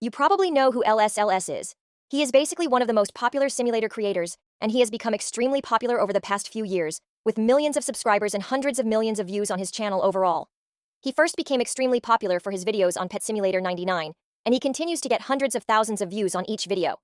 You probably know who LSLS is. He is basically one of the most popular simulator creators, and he has become extremely popular over the past few years, with millions of subscribers and hundreds of millions of views on his channel overall. He first became extremely popular for his videos on Pet Simulator 99, and he continues to get hundreds of thousands of views on each video.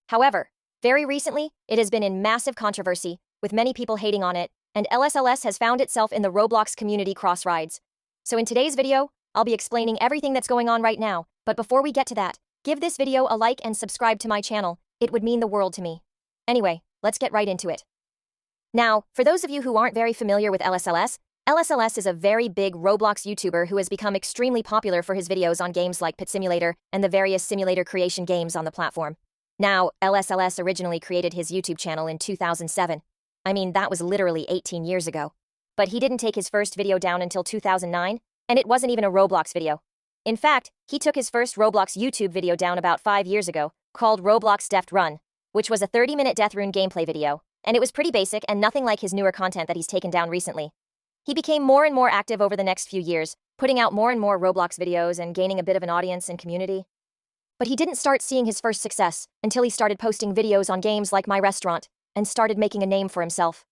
However, very recently, it has been in massive controversy, with many people hating on it, and LSLS has found itself in the Roblox community crossroads. So in today's video, I'll be explaining everything that's going on right now, but before we get to that, give this video a like and subscribe to my channel. It would mean the world to me. Anyway, let's get right into it. Now, for those of you who aren't very familiar with LSLS, LSLS is a very big Roblox YouTuber who has become extremely popular for his videos on games like Pet Simulator and the various simulator creation games on the platform. Now, LSLS originally created his YouTube channel in 2007. I mean, that was literally 18 years ago. But he didn't take his first video down until 2009, and it wasn't even a Roblox video. In fact, he took his first Roblox YouTube video down about 5 years ago, called Roblox Death Run, which was a 30-minute Death Rune gameplay video, and it was pretty basic and nothing like his newer content that he's taken down recently. He became more and more active over the next few years, putting out more and more Roblox videos and gaining a bit of an audience and community. But he didn't start seeing his first success until he started posting videos on games like My Restaurant and started making a name for himself.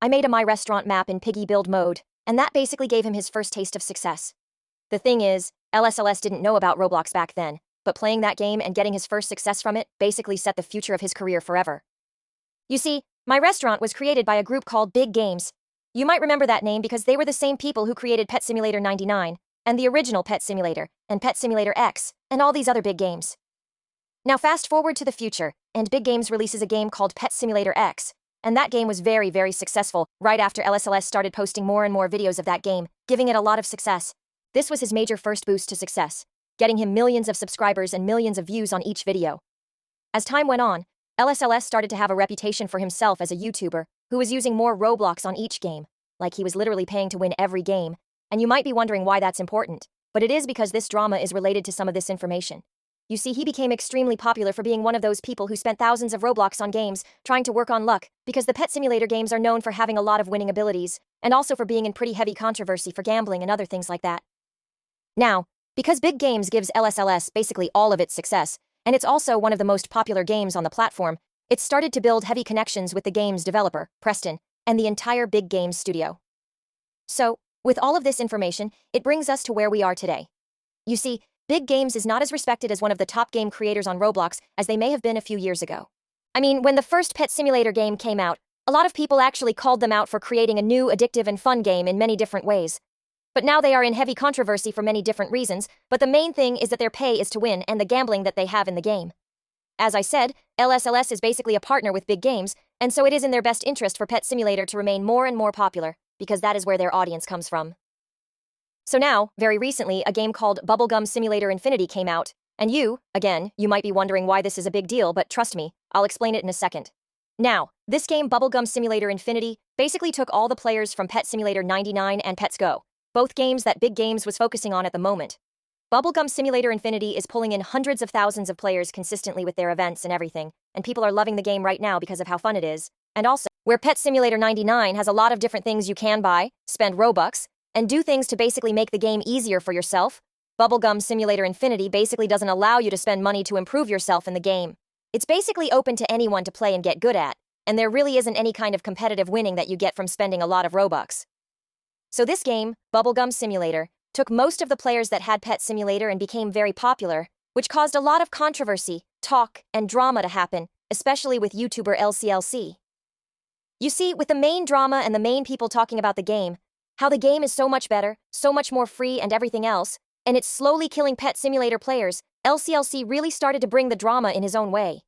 I made a My Restaurant map in piggy build mode, and that basically gave him his first taste of success. The thing is, LSLS didn't know about Roblox back then, but playing that game and getting his first success from it basically set the future of his career forever. You see, My Restaurant was created by a group called Big Games. You might remember that name because they were the same people who created Pet Simulator 99, and the original Pet Simulator, and Pet Simulator X, and all these other big games. Now fast forward to the future, and Big Games releases a game called Pet Simulator X, and that game was very, very successful right after LSLS started posting more and more videos of that game, giving it a lot of success. This was his major first boost to success, getting him millions of subscribers and millions of views on each video. As time went on, LSLS started to have a reputation for himself as a YouTuber who was using more Roblox on each game, like he was literally paying to win every game, and you might be wondering why that's important, but it is because this drama is related to some of this information. You see, he became extremely popular for being one of those people who spent thousands of Roblox on games trying to work on luck, because the Pet Simulator games are known for having a lot of winning abilities, and also for being in pretty heavy controversy for gambling and other things like that. Now, because Big Games gives LSLS basically all of its success, and it's also one of the most popular games on the platform, it started to build heavy connections with the game's developer, Preston, and the entire Big Games studio. So, with all of this information, it brings us to where we are today. You see, Big Games is not as respected as one of the top game creators on Roblox as they may have been a few years ago. I mean, when the first Pet Simulator game came out, a lot of people actually called them out for creating a new, addictive, and fun game in many different ways. But now they are in heavy controversy for many different reasons, but the main thing is that their pay is to win and the gambling that they have in the game. As I said, LSLS is basically a partner with Big Games, and so it is in their best interest for Pet Simulator to remain more and more popular, because that is where their audience comes from. So now, very recently, a game called Bubblegum Simulator Infinity came out, and you might be wondering why this is a big deal, but trust me, I'll explain it in a second. Now, this game Bubblegum Simulator Infinity basically took all the players from Pet Simulator 99 and Pets Go, both games that Big Games was focusing on at the moment. Bubblegum Simulator Infinity is pulling in hundreds of thousands of players consistently with their events and everything, and people are loving the game right now because of how fun it is. And also, where Pet Simulator 99 has a lot of different things you can buy, spend Robux, and do things to basically make the game easier for yourself, Bubblegum Simulator Infinity basically doesn't allow you to spend money to improve yourself in the game. It's basically open to anyone to play and get good at, and there really isn't any kind of competitive winning that you get from spending a lot of Robux. So this game, Bubblegum Simulator, took most of the players that had Pet Simulator and became very popular, which caused a lot of controversy, talk, and drama to happen, especially with YouTuber LCLC. You see, with the main drama and the main people talking about the game, how the game is so much better, so much more free and everything else, and it's slowly killing Pet Simulator players, LCLC really started to bring the drama in his own way.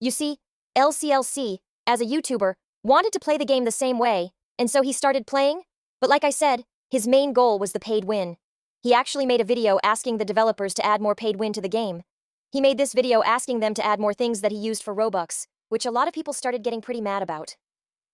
You see, LCLC, as a YouTuber, wanted to play the game the same way, and so he started playing, but like I said, his main goal was the paid win. He actually made a video asking the developers to add more paid win to the game. He made this video asking them to add more things that he used for Robux, which a lot of people started getting pretty mad about.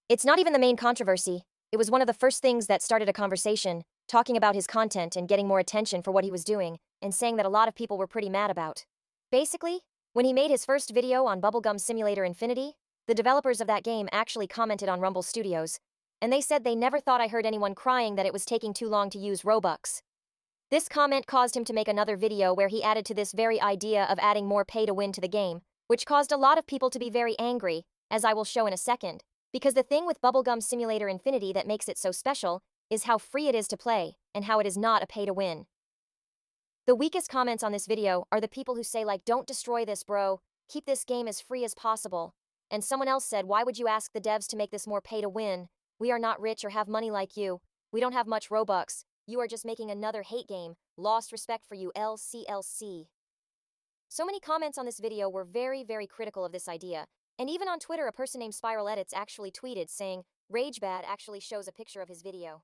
It's not even the main controversy. It was one of the first things that started a conversation, talking about his content and getting more attention for what he was doing, and saying that a lot of people were pretty mad about. Basically, when he made his first video on Bubblegum Simulator Infinity, the developers of that game actually commented on Rumble Studios, and they said they never thought I heard anyone crying that it was taking too long to use Robux. This comment caused him to make another video where he added to this very idea of adding more pay to win to the game, which caused a lot of people to be very angry, as I will show in a second. Because the thing with Bubblegum Simulator Infinity that makes it so special is how free it is to play, and how it is not a pay to win. The weakest comments on this video are the people who say like, don't destroy this, bro, keep this game as free as possible. And someone else said, why would you ask the devs to make this more pay to win? We are not rich or have money like you. We don't have much Robux. You are just making another hate game. Lost respect for you, LCLC. So many comments on this video were very, very critical of this idea. And even on Twitter, a person named Spiral Edits actually tweeted saying, RageBad actually shows a picture of his video.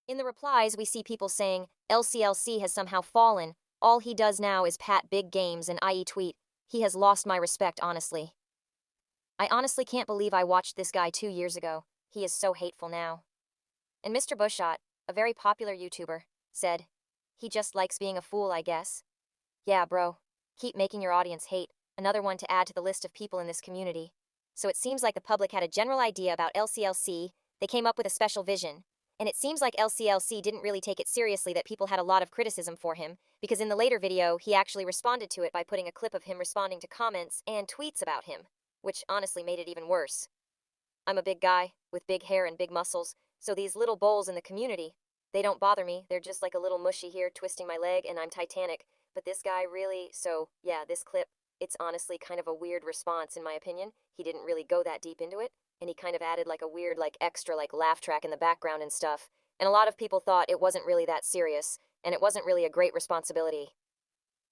In the replies, we see people saying, LCLC has somehow fallen. All he does now is pat big games and IE tweet. He has lost my respect, honestly. I honestly can't believe I watched this guy 2 years ago. He is so hateful now. And Mr. Bushot, a very popular YouTuber, said, he just likes being a fool, I guess. Yeah, bro. Keep making your audience hate. Another one to add to the list of people in this community. So it seems like the public had a general idea about LCLC. They came up with a special vision. And it seems like LCLC didn't really take it seriously that people had a lot of criticism for him, because in the later video, he actually responded to it by putting a clip of him responding to comments and tweets about him, which honestly made it even worse. I'm a big guy, with big hair and big muscles, so these little bowls in the community, they don't bother me. They're just like a little mushy here twisting my leg, and I'm Titanic. But this guy really, so yeah, this clip, it's honestly kind of a weird response in my opinion. He didn't really go that deep into it. And he kind of added like a weird extra laugh track in the background and stuff. And a lot of people thought it wasn't really that serious, and it wasn't really a great responsibility.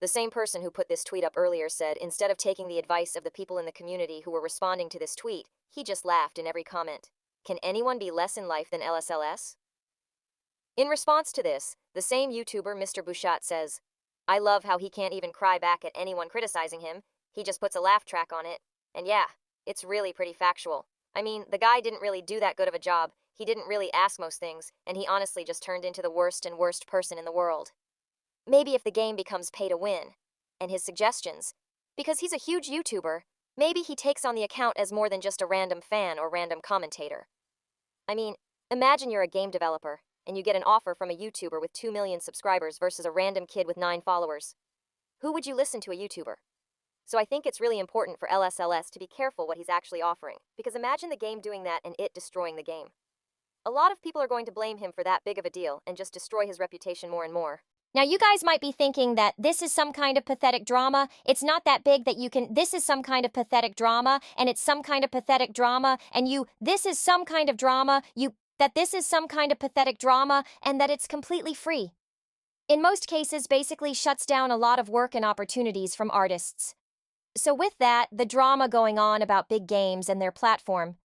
The same person who put this tweet up earlier said instead of taking the advice of the people in the community who were responding to this tweet, he just laughed in every comment. Can anyone be less in life than LSLS? In response to this, the same YouTuber Mr. Bouchat says, I love how he can't even cry back at anyone criticizing him. He just puts a laugh track on it. And yeah, it's really pretty factual. I mean, the guy didn't really do that good of a job, he didn't really ask most things, and he honestly just turned into the worst and worst person in the world. Maybe if the game becomes pay to win, and his suggestions, because he's a huge YouTuber, maybe he takes on the account as more than just a random fan or random commentator. I mean, imagine you're a game developer, and you get an offer from a YouTuber with 2 million subscribers versus a random kid with 9 followers. Who would you listen to, a YouTuber? So I think it's really important for LSLS to be careful what he's actually offering, because imagine the game doing that and it destroying the game. A lot of people are going to blame him for that big of a deal and just destroy his reputation more and more. Now you guys might be thinking that this is some kind of pathetic drama. It's not that big that you can, this is some kind of pathetic drama, and it's some kind of pathetic drama, and this is some kind of drama, that this is some kind of pathetic drama, and that it's completely free. In most cases, basically shuts down a lot of work and opportunities from artists. So with that, the drama going on about big games and their platform,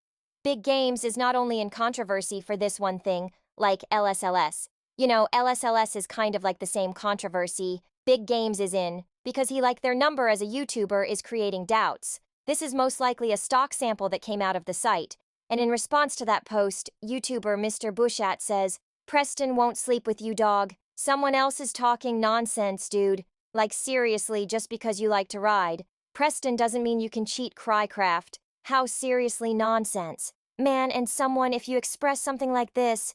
big games is not only in controversy for this one thing, like LSLS. You know, LSLS is kind of like the same controversy big games is in, because their number as a YouTuber is creating doubts. This is most likely a stock sample that came out of the site. And in response to that post, YouTuber Mr. Bouchat says, Preston won't sleep with you, dog. Someone else is talking nonsense, dude. Like seriously, just because you like to ride. Preston doesn't mean you can cheat Crycraft. How seriously nonsense. Man, and someone, if you express something like this,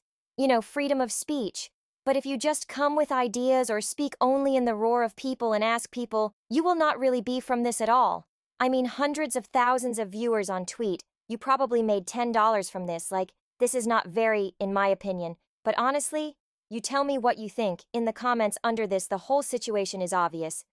freedom of speech. But if you just come with ideas or speak only in the roar of people and ask people, you will not really be from this at all. I mean, hundreds of thousands of viewers on tweet. You probably made $10 from this. This is not very, in my opinion. But honestly, you tell me what you think. In the comments under this, the whole situation is obvious.